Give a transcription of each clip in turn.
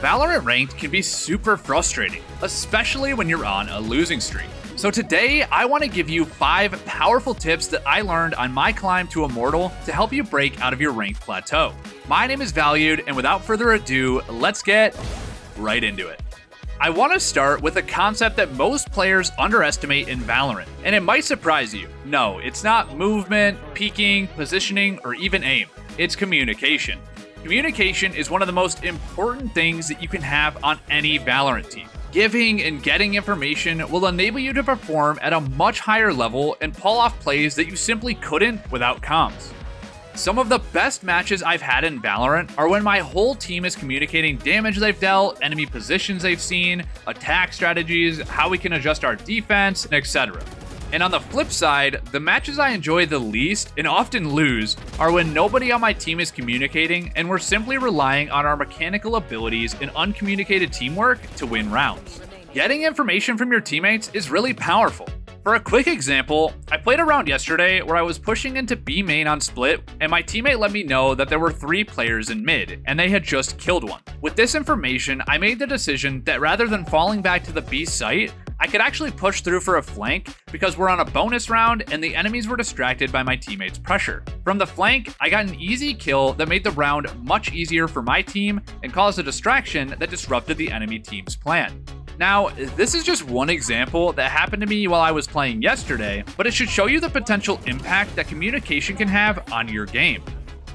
Valorant Ranked can be super frustrating, especially when you're on a losing streak. So today, I want to give you 5 powerful tips that I learned on my climb to Immortal to help you break out of your ranked plateau. My name is Valued, and without further ado, let's get right into it. I want to start with a concept that most players underestimate in Valorant, and it might surprise you. No, it's not movement, peeking, positioning, or even aim. It's communication. Communication is one of the most important things that you can have on any Valorant team. Giving and getting information will enable you to perform at a much higher level and pull off plays that you simply couldn't without comms. Some of the best matches I've had in Valorant are when my whole team is communicating damage they've dealt, enemy positions they've seen, attack strategies, how we can adjust our defense, etc. And on the flip side, the matches I enjoy the least and often lose are when nobody on my team is communicating and we're simply relying on our mechanical abilities and uncommunicated teamwork to win rounds. Getting information from your teammates is really powerful. For a quick example, I played a round yesterday where I was pushing into B main on split, and my teammate let me know that there were 3 players in mid, and they had just killed one. With this information, I made the decision that rather than falling back to the B site, I could actually push through for a flank because we're on a bonus round and the enemies were distracted by my teammates' pressure. From the flank, I got an easy kill that made the round much easier for my team and caused a distraction that disrupted the enemy team's plan. Now, this is just one example that happened to me while I was playing yesterday, but it should show you the potential impact that communication can have on your game.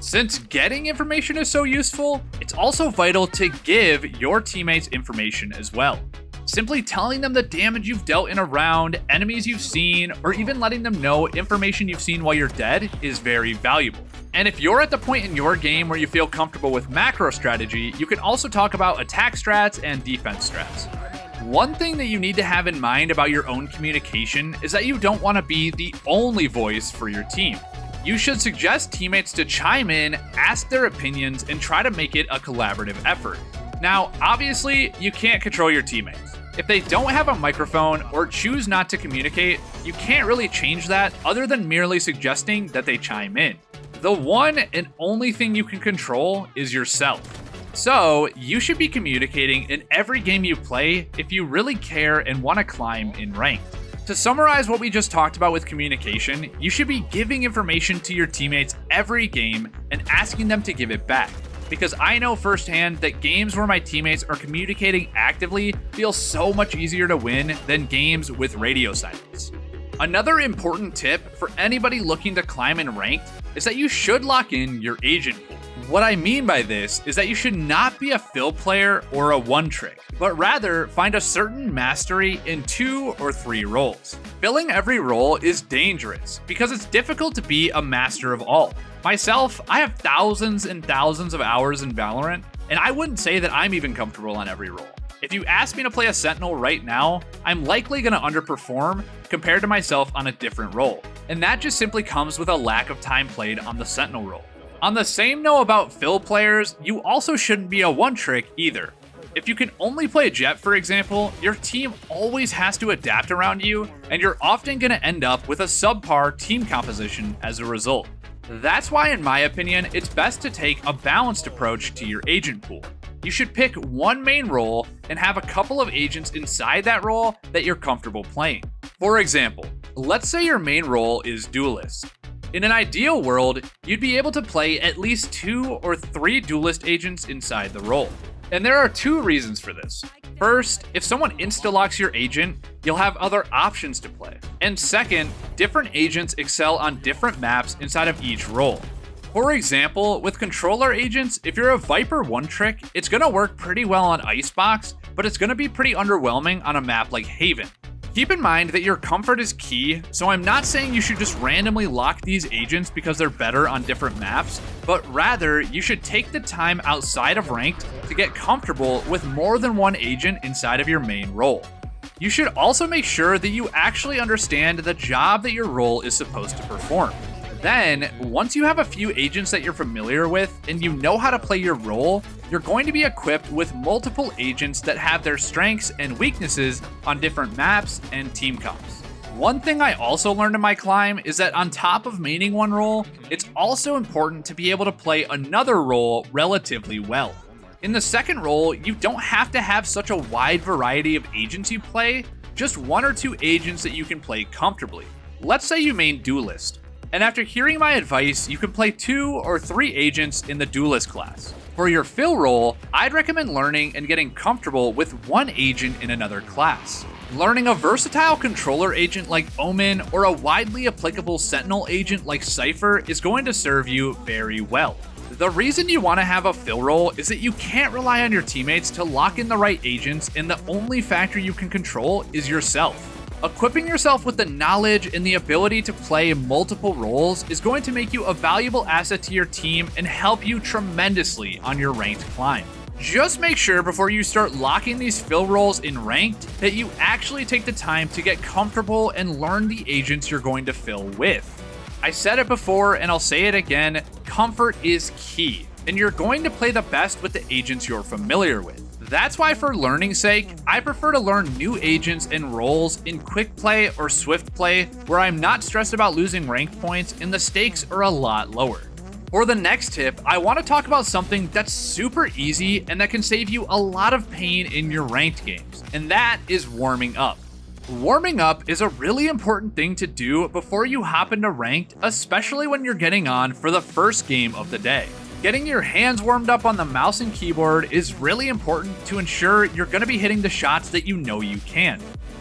Since getting information is so useful, it's also vital to give your teammates information as well. Simply telling them the damage you've dealt in a round, enemies you've seen, or even letting them know information you've seen while you're dead is very valuable. And if you're at the point in your game where you feel comfortable with macro strategy, you can also talk about attack strats and defense strats. One thing that you need to have in mind about your own communication is that you don't want to be the only voice for your team. You should suggest teammates to chime in, ask their opinions, and try to make it a collaborative effort. Now, obviously, you can't control your teammates. If they don't have a microphone or choose not to communicate, you can't really change that other than merely suggesting that they chime in. The one and only thing you can control is yourself. So, you should be communicating in every game you play if you really care and want to climb in ranked. To summarize what we just talked about with communication, you should be giving information to your teammates every game and asking them to give it back. Because I know firsthand that games where my teammates are communicating actively feel so much easier to win than games with radio silence. Another important tip for anybody looking to climb in ranked is that you should lock in your agent pool. What I mean by this is that you should not be a fill player or a one trick, but rather find a certain mastery in 2 or 3 roles. Filling every role is dangerous because it's difficult to be a master of all. Myself, I have thousands and thousands of hours in Valorant, and I wouldn't say that I'm even comfortable on every role. If you ask me to play a Sentinel right now, I'm likely going to underperform compared to myself on a different role, and that just simply comes with a lack of time played on the Sentinel role. On the same note about fill players, you also shouldn't be a one trick either. If you can only play Jet, for example, your team always has to adapt around you, and you're often going to end up with a subpar team composition as a result. That's why, in my opinion, it's best to take a balanced approach to your agent pool. You should pick one main role and have a couple of agents inside that role that you're comfortable playing. For example, let's say your main role is Duelist. In an ideal world, you'd be able to play at least 2 or 3 Duelist agents inside the role. And there are 2 reasons for this. First, if someone insta-locks your agent, you'll have other options to play. And second, different agents excel on different maps inside of each role. For example, with controller agents, if you're a Viper one trick, it's going to work pretty well on Icebox, but it's going to be pretty underwhelming on a map like Haven. Keep in mind that your comfort is key, so I'm not saying you should just randomly lock these agents because they're better on different maps, but rather you should take the time outside of ranked to get comfortable with more than one agent inside of your main role. You should also make sure that you actually understand the job that your role is supposed to perform. Then, once you have a few agents that you're familiar with and you know how to play your role, you're going to be equipped with multiple agents that have their strengths and weaknesses on different maps and team comps. One thing I also learned in my climb is that on top of maining one role, it's also important to be able to play another role relatively well. In the second role, you don't have to have such a wide variety of agents you play, just 1 or 2 agents that you can play comfortably. Let's say you main Duelist, and after hearing my advice, you can play 2 or 3 agents in the Duelist class. For your fill role, I'd recommend learning and getting comfortable with 1 agent in another class. Learning a versatile controller agent like Omen or a widely applicable Sentinel agent like Cypher is going to serve you very well. The reason you want to have a fill role is that you can't rely on your teammates to lock in the right agents, and the only factor you can control is yourself. Equipping yourself with the knowledge and the ability to play multiple roles is going to make you a valuable asset to your team and help you tremendously on your ranked climb. Just make sure before you start locking these fill roles in ranked that you actually take the time to get comfortable and learn the agents you're going to fill with. I said it before and I'll say it again, comfort is key, and you're going to play the best with the agents you're familiar with. That's why for learning's sake, I prefer to learn new agents and roles in quick play or swift play where I'm not stressed about losing ranked points and the stakes are a lot lower. For the next tip, I want to talk about something that's super easy and that can save you a lot of pain in your ranked games, and that is warming up. Warming up is a really important thing to do before you hop into ranked, especially when you're getting on for the first game of the day. Getting your hands warmed up on the mouse and keyboard is really important to ensure you're going to be hitting the shots that you know you can.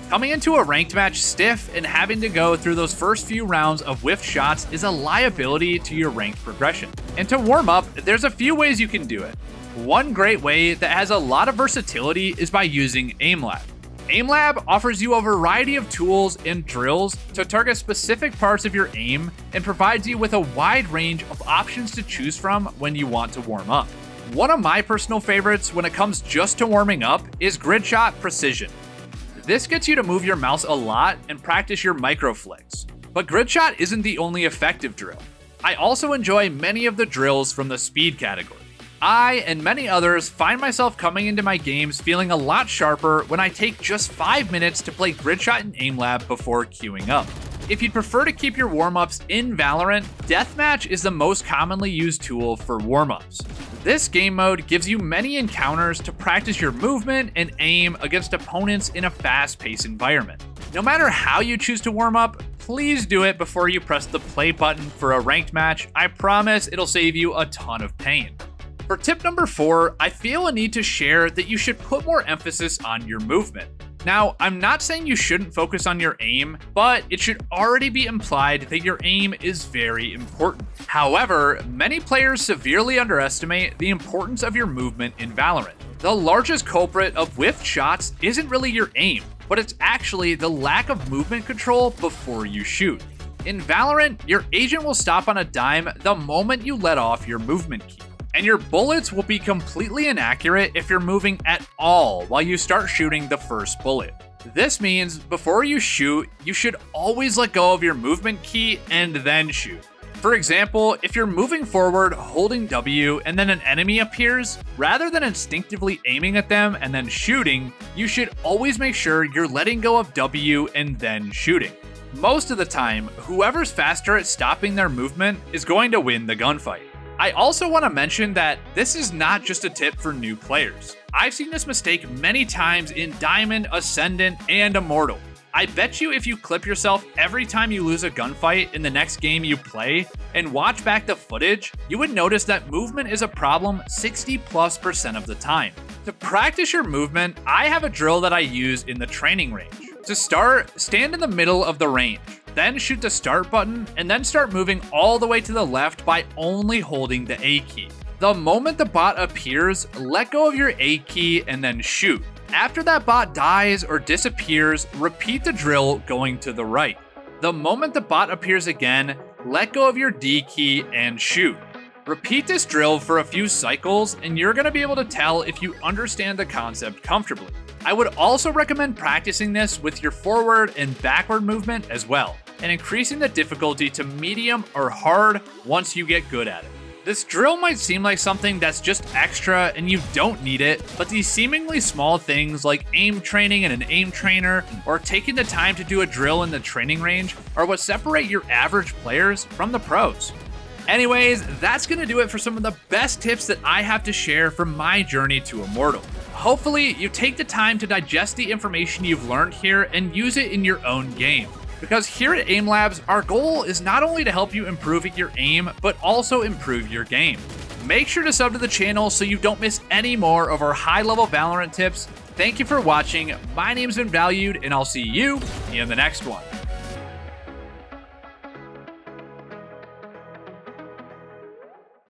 Coming into a ranked match stiff and having to go through those first few rounds of whiffed shots is a liability to your ranked progression. And to warm up, there's a few ways you can do it. One great way that has a lot of versatility is by using AimLab. AimLab offers you a variety of tools and drills to target specific parts of your aim and provides you with a wide range of options to choose from when you want to warm up. One of my personal favorites when it comes just to warming up is Gridshot Precision. This gets you to move your mouse a lot and practice your micro flicks. But Gridshot isn't the only effective drill. I also enjoy many of the drills from the speed category. I and many others find myself coming into my games feeling a lot sharper when I take just 5 minutes to play Gridshot and AimLab before queuing up. If you'd prefer to keep your warm-ups in Valorant, Deathmatch is the most commonly used tool for warm-ups. This game mode gives you many encounters to practice your movement and aim against opponents in a fast-paced environment. No matter how you choose to warm up, please do it before you press the play button for a ranked match. I promise it'll save you a ton of pain. For tip number 4, I feel a need to share that you should put more emphasis on your movement. Now, I'm not saying you shouldn't focus on your aim, but it should already be implied that your aim is very important. However, many players severely underestimate the importance of your movement in Valorant. The largest culprit of whiffed shots isn't really your aim, but it's actually the lack of movement control before you shoot. In Valorant, your agent will stop on a dime the moment you let off your movement key. And your bullets will be completely inaccurate if you're moving at all while you start shooting the first bullet. This means before you shoot, you should always let go of your movement key and then shoot. For example, if you're moving forward holding W and then an enemy appears, rather than instinctively aiming at them and then shooting, you should always make sure you're letting go of W and then shooting. Most of the time, whoever's faster at stopping their movement is going to win the gunfight. I also want to mention that this is not just a tip for new players. I've seen this mistake many times in Diamond, Ascendant, and Immortal. I bet you if you clip yourself every time you lose a gunfight in the next game you play and watch back the footage, you would notice that movement is a problem 60+% of the time. To practice your movement, I have a drill that I use in the training range. To start, stand in the middle of the range. Then shoot the start button, and then start moving all the way to the left by only holding the A key. The moment the bot appears, let go of your A key and then shoot. After that bot dies or disappears, repeat the drill going to the right. The moment the bot appears again, let go of your D key and shoot. Repeat this drill for a few cycles, and you're going to be able to tell if you understand the concept comfortably. I would also recommend practicing this with your forward and backward movement as well, and increasing the difficulty to medium or hard once you get good at it. This drill might seem like something that's just extra and you don't need it, but these seemingly small things like aim training and an aim trainer, or taking the time to do a drill in the training range, are what separate your average players from the pros. Anyways, that's gonna do it for some of the best tips that I have to share from my journey to Immortal. Hopefully, you take the time to digest the information you've learned here and use it in your own game. Because here at Aim Labs, our goal is not only to help you improve at your aim, but also improve your game. Make sure to sub to the channel so you don't miss any more of our high-level Valorant tips. Thank you for watching, my name's been Valued, and I'll see you in the next one.